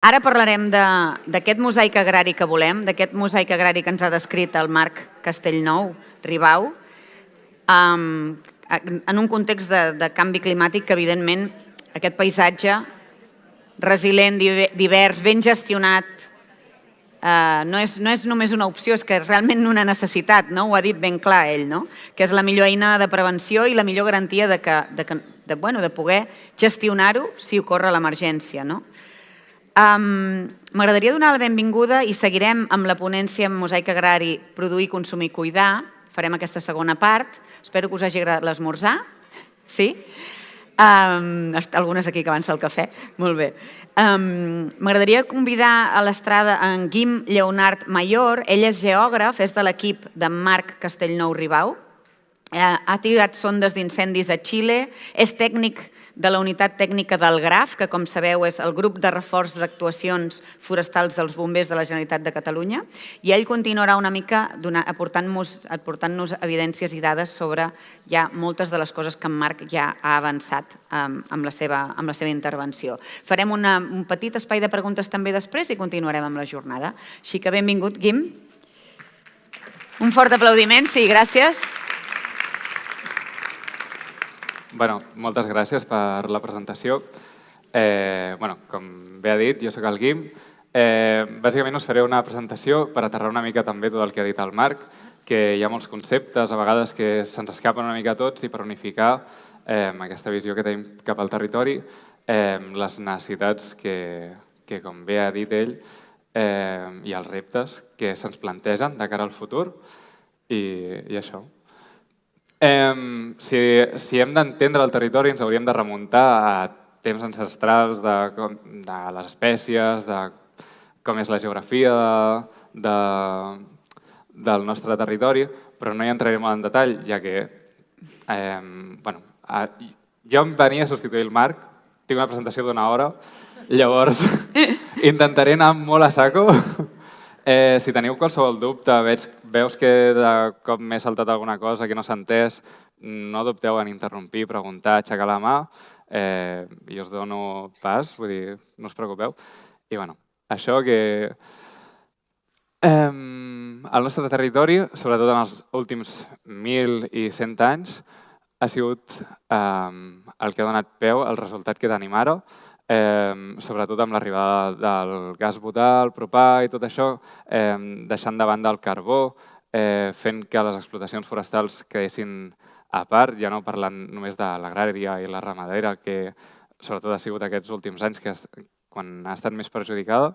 Ara parlarem d'aquest mosaic agrari que volem, d'aquest mosaic agrari que ens ha descrit el Marc Castellnou Ribau, en un context de canvi climàtic que, evidentment, aquest paisatge resilient, divers, ben gestionat, no és només una opció, és que és realment una necessitat, no? Ho ha dit ben clar ell, no? Que és la millor eina de prevenció i la millor garantia de poder gestionar-ho si ocorre l'emergència, no? M'agradaria donar la benvinguda i seguirem amb la ponència en mosaic agrari, produir, consumir, cuidar. Farem aquesta segona part. Espero que us hagi agradat l'esmorzar. Sí? Algunes aquí que avança el cafè. Molt bé. M'agradaria convidar a l'estrada en Guim Lleonard Mayor. Ell és geògraf, és de l'equip de Marc Castellnou Ribau. Ha tirat sondes d'incendis a Xile, és tècnic de la unitat tècnica del GRAF, que, com sabeu, és el grup de reforç d'actuacions forestals dels bombers de la Generalitat de Catalunya, i ell continuarà una mica aportant-nos evidències i dades sobre ja moltes de les coses que en Marc ja ha avançat amb la seva intervenció. Farem un petit espai de preguntes també després i continuarem amb la jornada. Així que benvingut, Guim. Un fort aplaudiment, sí, gràcies. Moltes gràcies per la presentació. Com bé ha dit, jo soc el Guim. Bàsicament us faré una presentació per aterrar una mica també tot el que ha dit el Marc, que hi ha molts conceptes, a vegades que se'ns escapen una mica a tots, i per unificar aquesta visió que tenim cap al territori, les necessitats que, com bé ha dit ell, i els reptes que se'ns plantegen de cara al futur, i això. Si hem d'entendre el territori ens hauríem de remuntar a temps ancestrals de les espècies, de com és la geografia del nostre territori, però no hi entrarem en detall, ja que jo em venia a substituir el Marc, tinc una presentació d'una hora, llavors intentaré anar molt a saco. Si teniu qualsevol dubte, veus que de cop m'he saltat alguna cosa que no s'ha entès, no dubteu en interrompir, preguntar, aixecar la mà, i us dono pas, vull dir, no us preocupeu. I això que el nostre territori, sobretot en els últims 1.100 anys, ha sigut el que ha donat peu al resultat que tenim ara, sobretot amb l'arribada del gas butà, el propà i tot això, deixant de banda el carbó, fent que les explotacions forestals quedessin a part, ja no parlant només de l'agrària i la ramadera, que sobretot ha sigut aquests últims anys quan ha estat més perjudicada.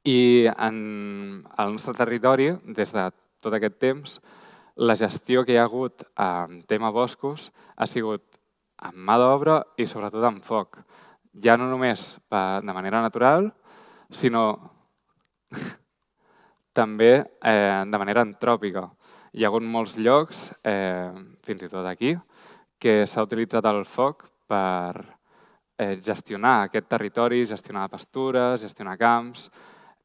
I al nostre territori, des de tot aquest temps, la gestió que hi ha hagut en tema boscos ha sigut amb mà d'obra i sobretot amb foc. Ja no només de manera natural, sinó també de manera antròpica. Hi ha hagut molts llocs, fins i tot aquí, que s'ha utilitzat el foc per gestionar aquest territori, gestionar pastures, gestionar camps,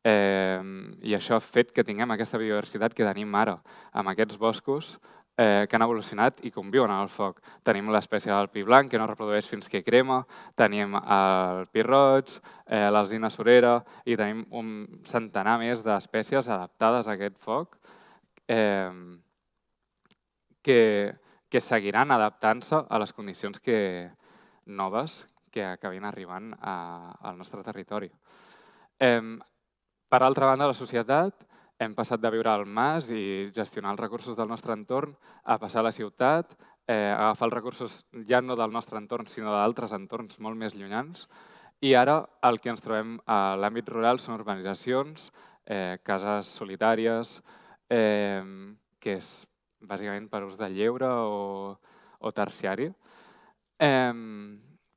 i això ha fet que tinguem aquesta biodiversitat que tenim ara, amb aquests boscos que han evolucionat i conviuen amb el foc. Tenim l'espècie del pi blanc, que no reprodueix fins que crema, tenim el pi roig, l'alzina surera, i tenim un centenar més d'espècies adaptades a aquest foc que seguiran adaptant-se a les condicions noves que acabin arribant al nostre territori. Per altra banda, la societat, hem passat de viure al mas i gestionar els recursos del nostre entorn a passar a la ciutat, agafar els recursos ja no del nostre entorn, sinó d'altres entorns molt més llunyans. I ara el que ens trobem a l'àmbit rural són urbanitzacions, cases solitàries, que és bàsicament per ús de lleure o terciari.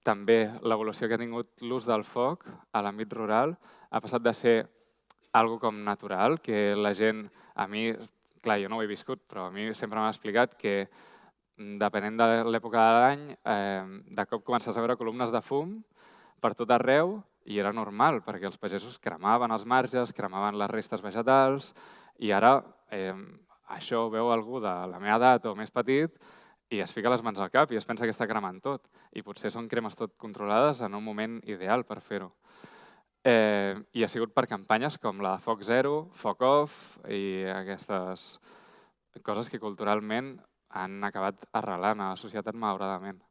També l'evolució que ha tingut l'ús del foc a l'àmbit rural ha passat de ser algo com natural, que la gent, a mi, clar, jo no ho he viscut, però a mi sempre m'ha explicat que depenent de l'època de l'any, de cop comences a veure columnes de fum per tot arreu i era normal, perquè els pagesos cremaven els marges, cremaven les restes vegetals i ara això ho veu algú de la meva edat o més petit i es fica les mans al cap i es pensa que està cremant tot. I potser són cremes tot controlades en un moment ideal per fer-ho. I ha sigut per campanyes com la de Foc Zero, Foc Off i aquestes coses que culturalment han acabat arrelant a la societat malauradament.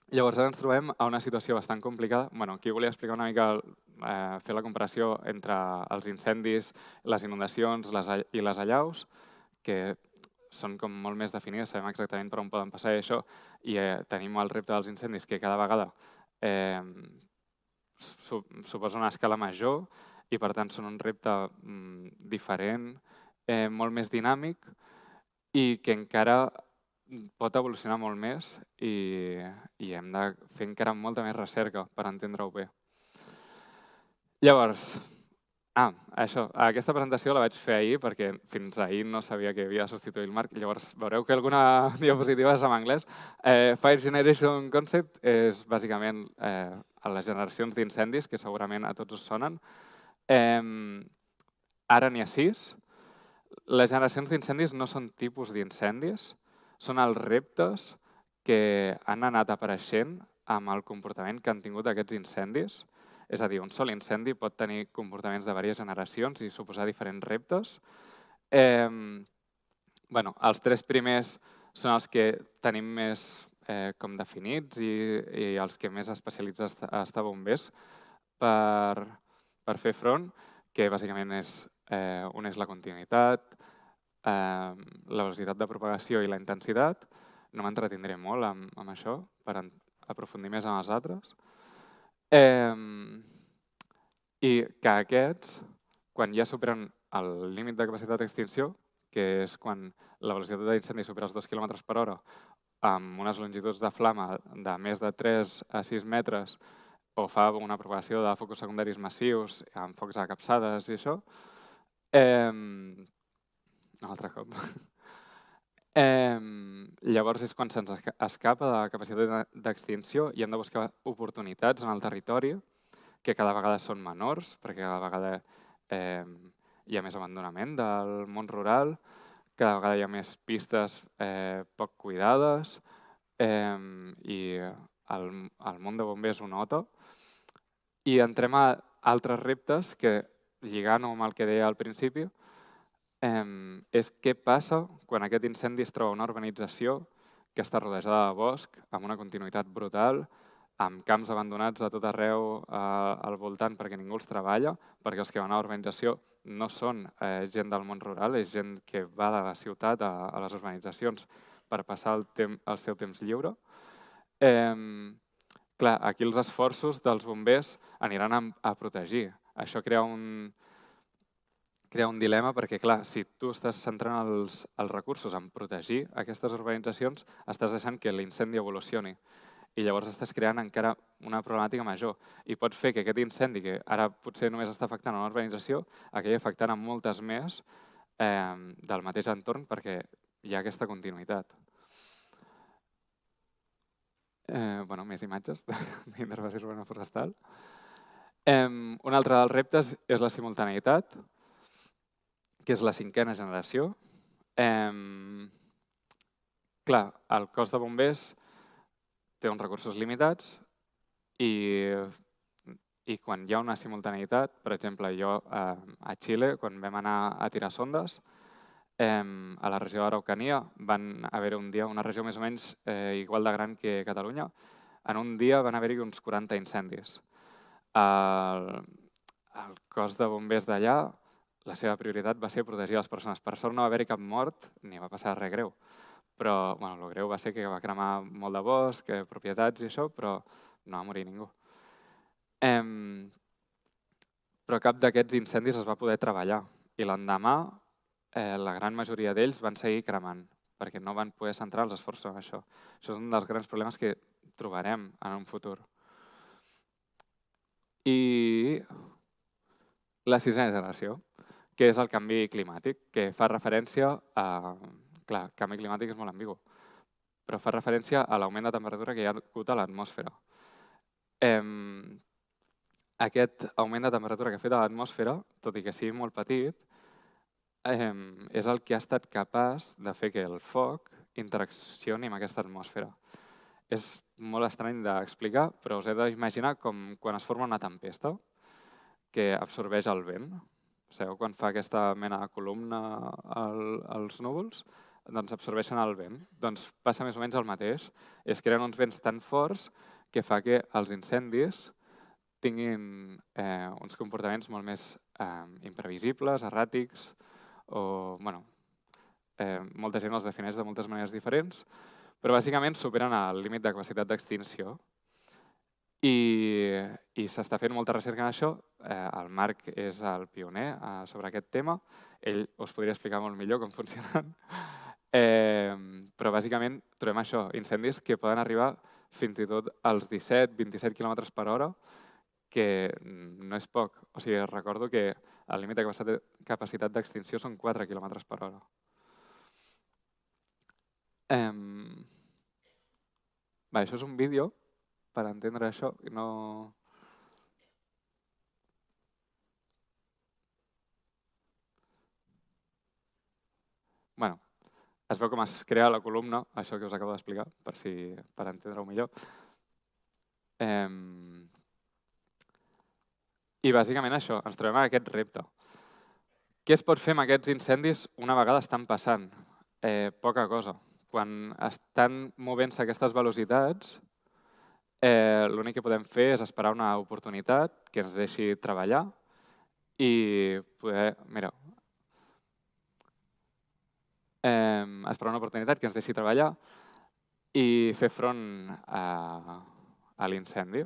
Llavors ara ens trobem a una situació bastant complicada. Aquí volia explicar una mica, fer la comparació entre els incendis, les inundacions i les allaus, que són com molt més definides, sabem exactament per on poden passar i això, i tenim el repte dels incendis que cada vegada suposa una escala major i per tant són un repte diferent, molt més dinàmic i que encara pot evolucionar molt més i hem de fer encara molta més recerca per entendre-ho bé. Llavors, aquesta presentació la vaig fer ahir perquè fins ahir no sabia que havia de substituir el Marc. Llavors veureu que alguna diapositiva és en anglès. Fire Generation Concept és bàsicament les generacions d'incendis, que segurament a tots us sonen. Ara n'hi ha 6. Les generacions d'incendis no són tipus d'incendis, són els reptes que han anat apareixent amb el comportament que han tingut aquests incendis. És a dir, un sol incendi pot tenir comportaments de diverses generacions i suposar diferents reptes. Els 3 primers són els que tenim més com definits i els que més especialitzats està bombers per fer front, que bàsicament un és la continuïtat, la velocitat de propagació i la intensitat. No m'entretindré molt amb això per aprofundir més en els altres. I que aquests, quan ja superen el límit de capacitat d'extinció, que és quan la velocitat d'incendi supera els 2 km/h amb unes longituds de flama de més de 3 a 6 metres o fa una propagació de focus secundaris massius amb focs a capçades i això, un altre cop. Llavors és quan se'ns escapa de la capacitat d'extinció i hem de buscar oportunitats en el territori que cada vegada són menors, perquè cada vegada hi ha més abandonament del món rural, cada vegada hi ha més pistes poc cuidades i el món de bombers ho nota. I entrem a altres reptes que, lligant amb el que deia al principi, és què passa quan aquest incendi es troba a una urbanització que està rodejada de bosc, amb una continuïtat brutal, amb camps abandonats a tot arreu al voltant perquè ningú els treballa, perquè els que van a l'urbanització no són gent del món rural, és gent que va de la ciutat a les urbanitzacions per passar el seu temps lliure. Clar, aquí els esforços dels bombers aniran a protegir. Això crea un dilema perquè, clar, si tu estàs centrant els recursos en protegir aquestes urbanitzacions, estàs deixant que l'incendi evolucioni. I llavors estàs creant encara una problemàtica major. I pot fer que aquest incendi, que ara potser només està afectant una urbanització, acabi afectant a moltes més del mateix entorn perquè hi ha aquesta continuïtat. Més imatges d'intervenció urbana forestal. Un altre dels reptes és la simultaneïtat, que és la 5a generació. Clar, el cos de bombers té uns recursos limitats i quan hi ha una simultaneïtat, per exemple, jo a Xile, quan vam anar a tirar sondes, a la regió d'Araucania van haver un dia, una regió més o menys igual de gran que Catalunya, en un dia van haver-hi uns 40 incendis. El cos de bombers d'allà, la seva prioritat va ser protegir les persones. Per sort no va haver-hi cap mort ni va passar res greu. Però el greu va ser que va cremar molt de bosc, propietats i això, però no va morir ningú. Però cap d'aquests incendis es va poder treballar i l'endemà la gran majoria d'ells van seguir cremant perquè no van poder centrar els esforços en això. Això és un dels grans problemes que trobarem en un futur. I la 6a generació, que és el canvi climàtic, que fa referència a... Clar, canvi climàtic és molt ambigu, però fa referència a l'augment de temperatura que hi ha hagut a l'atmosfera. Aquest augment de temperatura que ha fet a l'atmosfera, tot i que sigui molt petit, és el que ha estat capaç de fer que el foc interaccioni amb aquesta atmosfera. És molt estrany d'explicar, però us he d'imaginar com quan es forma una tempesta que absorbeix el vent. Sabeu, quan fa aquesta mena de columna als núvols, doncs absorbeixen el vent. Doncs passa més o menys el mateix. Es creen uns vents tan forts que fa que els incendis tinguin uns comportaments molt més imprevisibles, erràtics, o, bueno, molta gent els defineix de moltes maneres diferents, però bàsicament superen el límit de capacitat d'extinció. I s'està fent molta recerca en això. El Marc és el pioner sobre aquest tema. Ell us podria explicar molt millor com funcionen. Però bàsicament trobem això, incendis que poden arribar fins i tot als 17-27 km per hora, que no és poc. O sigui, recordo que el límit de capacitat d'extinció són 4 km per hora. Això és un vídeo per entendre això. Bueno, es veu com es crea la columna, això que us acabo d'explicar, per entendre-ho millor. I bàsicament això, ens trobem en aquest repte. Què es pot fer amb aquests incendis una vegada estan passant? Poca cosa. Quan estan movent-se aquestes velocitats, l'únic que podem fer és esperar una oportunitat que ens deixi treballar i poder, esperar una oportunitat que ens deixi treballar i fer front a l'incendi.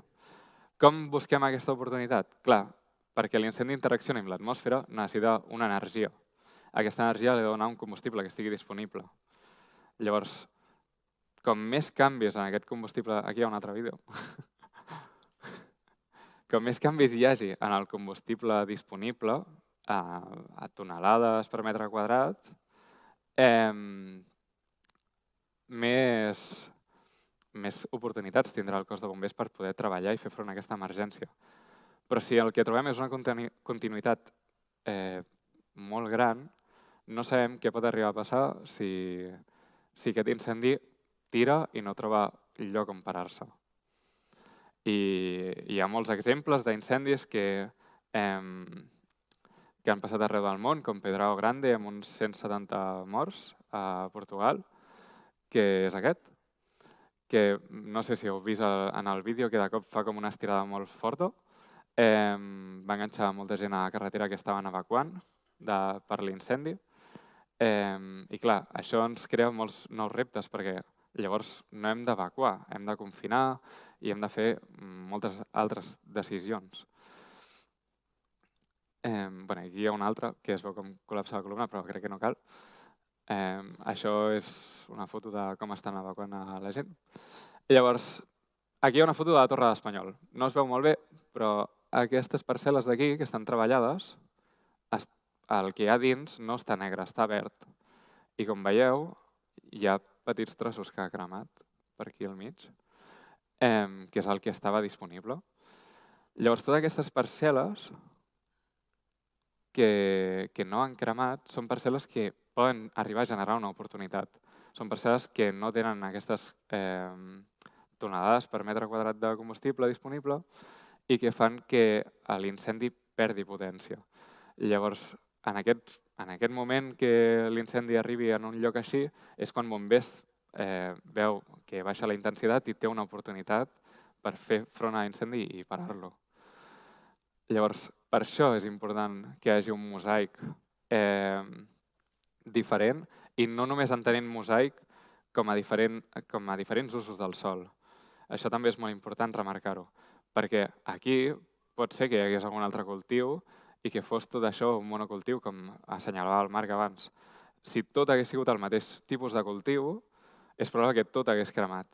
Com busquem aquesta oportunitat? Clar, perquè l'incendi interaccioni amb l'atmosfera necessita una energia. Aquesta energia li ha de donar un combustible que estigui disponible. Llavors, com més canvis en aquest combustible... Aquí hi ha un altre vídeo. Com més canvis hi hagi en el combustible disponible, a tonelades per metre quadrat, més oportunitats tindrà el cos de bombers per poder treballar i fer front a aquesta emergència. Però si el que trobem és una continuïtat molt gran, no sabem què pot arribar a passar si aquest incendi tira i no troba lloc on parar-se. I hi ha molts exemples d'incendis que han passat arreu del món, com Pedrao Grande, amb uns 170 morts a Portugal, que és aquest, que no sé si heu vist en el vídeo, que de cop fa com una estirada molt forta. Va enganxar molta gent a la carretera que estaven evacuant per l'incendi. I clar, això ens crea molts nous reptes, perquè llavors no hem d'evacuar, hem de confinar i hem de fer moltes altres decisions. Aquí hi ha un altre, que es veu com col·lapsa la columna, però crec que no cal. Això és una foto de com estan evacuant a la gent. Llavors, aquí hi ha una foto de la Torre d'Espanyol. No es veu molt bé, però aquestes parcel·les d'aquí, que estan treballades, el que hi ha dins no està negre, està verd. I com veieu, hi ha petits trossos que ha cremat per aquí al mig, que és el que estava disponible. Llavors, totes aquestes parcel·les que no han cremat són parcel·les que poden arribar a generar una oportunitat. Són parcel·les que no tenen aquestes tonelades per metre quadrat de combustible disponible i que fan que l'incendi perdi potència. Llavors, en aquest moment que l'incendi arribi en un lloc així, és quan bombers veu que baixa la intensitat i té una oportunitat per fer front a l'incendi i parar-lo. Llavors, per això és important que hi hagi un mosaic diferent i no només entenent mosaic com a diferents usos del sòl. Això també és molt important remarcar-ho, perquè aquí pot ser que hi hagués algun altre cultiu i que fos tot això un monocultiu, com assenyalava el Marc abans. Si tot hagués sigut el mateix tipus de cultiu, és probable que tot hagués cremat.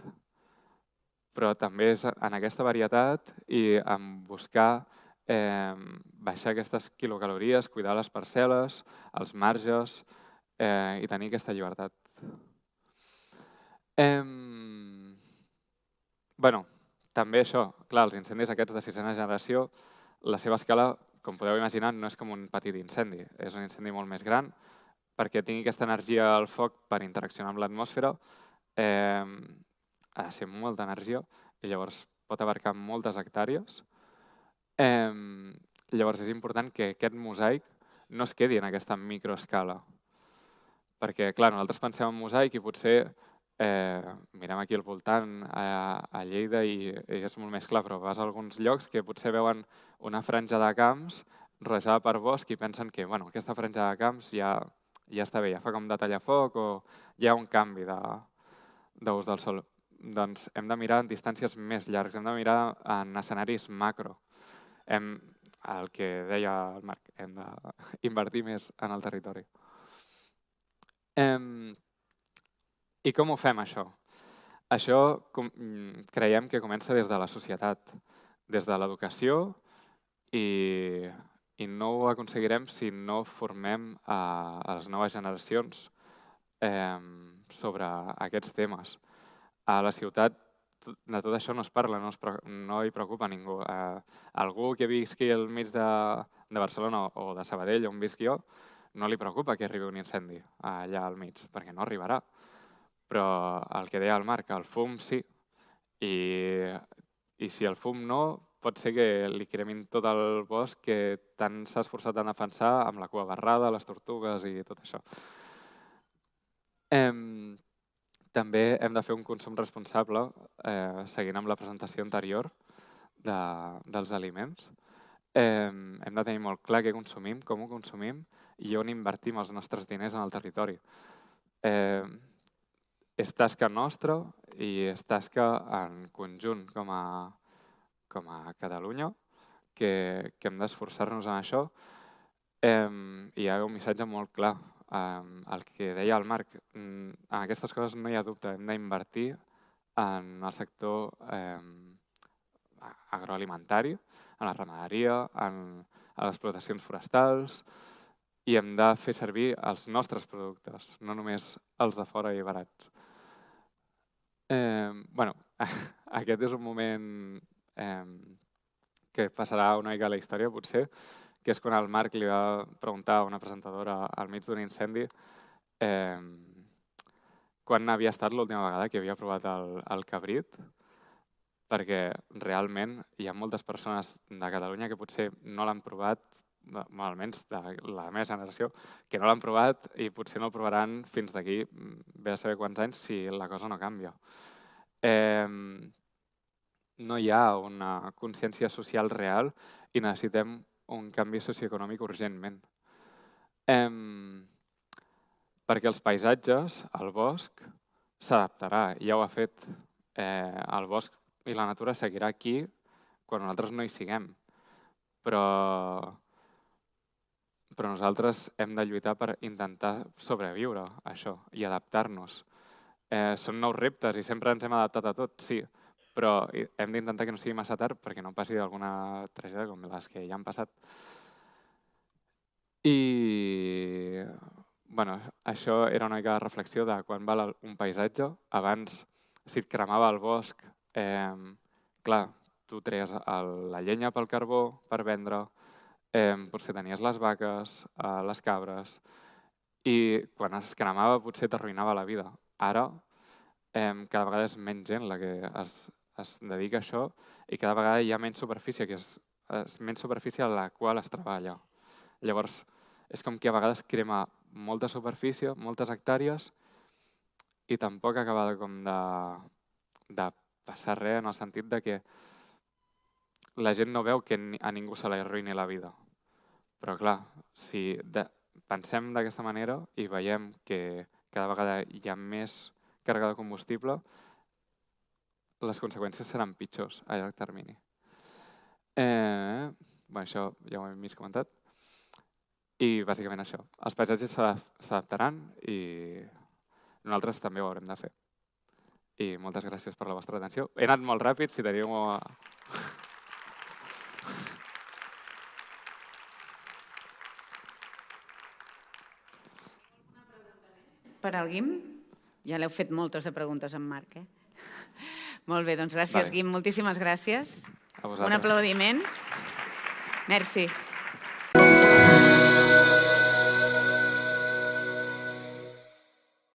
Però també és en aquesta varietat i en buscar baixar aquestes quilocalories, cuidar les parcel·les, els marges i tenir aquesta llibertat. També això, clar, els incendis aquests de sisena generació, la seva escala, com podeu imaginar, no és com un petit incendi, és un incendi molt més gran. Perquè tingui aquesta energia al foc per interaccionar amb l'atmosfera, ha de ser molta energia i llavors pot abarcar moltes hectàrees. Llavors és important que aquest mosaic no es quedi en aquesta microescala. Perquè, clar, nosaltres pensem en mosaic i potser mirem aquí al voltant a Lleida i és molt més clar, però vas a alguns llocs que potser veuen una franja de camps rodejada per bosc i pensen que aquesta franja de camps ja està bé, ja fa com de tallafoc o hi ha un canvi d'ús del sol. Doncs hem de mirar en distàncies més llargs, hem de mirar en escenaris macro. El que deia el Marc, hem d'invertir més en el territori. I com ho fem, això? Això creiem que comença des de la societat, des de l'educació i no ho aconseguirem si no formem a les noves generacions sobre aquests temes. A la ciutat de tot això no es parla, no hi preocupa ningú. Algú que visqui al mig de Barcelona o de Sabadell, on visqui jo, no li preocupa que arribi un incendi allà al mig, perquè no arribarà. Però el que deia el Marc, el fum sí. I si el fum no, pot ser que li cremin tot el bosc que tant s'ha esforçat en defensar amb la cua barrada, les tortugues i tot això. També hem de fer un consum responsable, seguint amb la presentació anterior dels aliments. Hem de tenir molt clar què consumim, com ho consumim i on invertim els nostres diners en el territori. És tasca nostra i és tasca en conjunt com a Catalunya, que hem d'esforçar-nos en això. I hi ha un missatge molt clar. El que deia el Marc, en aquestes coses no hi ha dubte, hem d'invertir en el sector agroalimentari, en la ramaderia, en les explotacions forestals, i hem de fer servir els nostres productes, no només els de fora i barats. Aquest és un moment que passarà una mica a la història, potser, que és quan el Marc li va preguntar a una presentadora al mig d'un incendi quan havia estat l'última vegada que havia provat el cabrit, perquè realment hi ha moltes persones de Catalunya que potser no l'han provat, almenys de la meva generació, que no l'han provat i potser no el provaran fins d'aquí ve a saber quants anys si la cosa no canvia. No hi ha una consciència social real i necessitem un canvi socioeconòmic urgentment. Perquè els paisatges, el bosc, s'adaptarà, ja ho ha fet. El bosc i la natura seguirà aquí quan nosaltres no hi siguem. Però nosaltres hem de lluitar per intentar sobreviure a això i adaptar-nos. Són nous reptes i sempre ens hem adaptat a tot, sí, però hem d'intentar que no sigui massa tard perquè no passi alguna tragèdia com les que ja han passat. I això era una mica de reflexió de quan val un paisatge. Abans, si et cremava el bosc, clar, tu treies la llenya pel carbó per vendre, potser tenies les vaques, les cabres, i quan es cremava potser t'arruïnava la vida. Ara, cada vegada és menys gent la que es dedica a això i cada vegada hi ha menys superfície, que és menys superfície a la qual es treballa. Llavors, és com que a vegades crema molta superfície, moltes hectàrees, i tampoc acaba de passar res en el sentit de que la gent no veu que a ningú se li arruïni la vida. Però clar, si pensem d'aquesta manera i veiem que cada vegada hi ha més càrrega de combustible, les conseqüències seran pitjors a llarg termini. Això ja ho hem mig comentat. I bàsicament això. Els paisatges s'adaptaran i nosaltres també ho haurem de fer. I moltes gràcies per la vostra atenció. He anat molt ràpid, si teniu... Per al Guim? Ja l'heu fet moltes de preguntes en Marc, Molt bé, doncs gràcies, Guim. Moltíssimes gràcies. A vosaltres. Un aplaudiment. Merci.